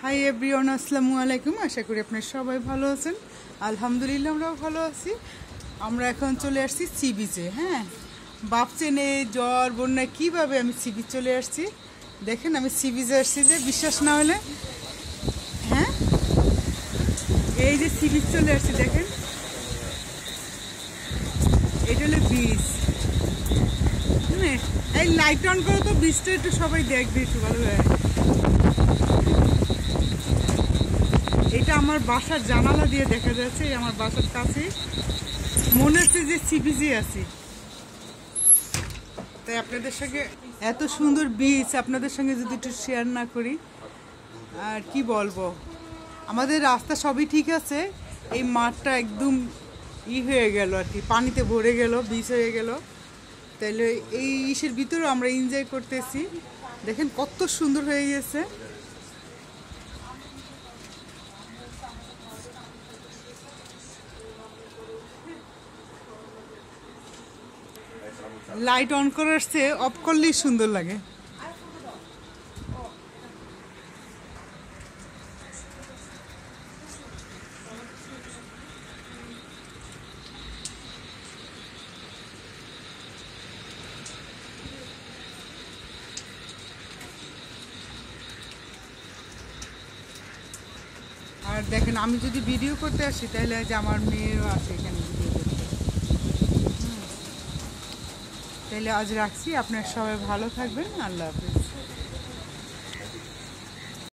Hi everyone, আসসালামু আলাইকুম। আশা করি আপনারা সবাই ভালো আছেন। আলহামদুলিল্লাহ আমরাও ভালো আছি। আমরা এখন চলে আসছি সি বিচে। হ্যাঁ, ভাবছেন এই জ্বর বন্যায় কীভাবে আমি সি বিচ চলে আসছি। দেখেন আমি সি বিচে আসছি, যে বিশ্বাস না হলে। হ্যাঁ, এই যে সি বিচ চলে আসছি, দেখেন এটা হলো বিচ। হ্যাঁ, এই লাইট অন করে তো বিচটা একটু সবাই দেখবে একটু ভালো হয়। এটা আমার বাসার জানালা দিয়ে দেখা যাচ্ছে, আমার বাসার কাছে মনে হচ্ছে যে সি বিচে আছি। তাই আপনাদের সঙ্গে এত সুন্দর বিচ আপনাদের সঙ্গে যদি একটু শেয়ার না করি আর কি বলবো। আমাদের রাস্তা সবই ঠিক আছে, এই মাঠটা একদম হয়ে গেল আর কি, পানিতে ভরে গেল, বিচ হয়ে গেল। তাইলে এই ইসের ভিতরেও আমরা এনজয় করতেছি। দেখেন কত সুন্দর হয়ে গেছে। লাইট অন করার চেয়ে অফ করলেই সুন্দর লাগে। আর দেখেন আমি যদি ভিডিও করতে আসি তাহলে যে আমার মেয়েও আসে এখানে ভিডিও করতে। তাহলে আজ রাখছি, আপনারা সবাই ভালো থাকবেন। আল্লাহ হাফেজ।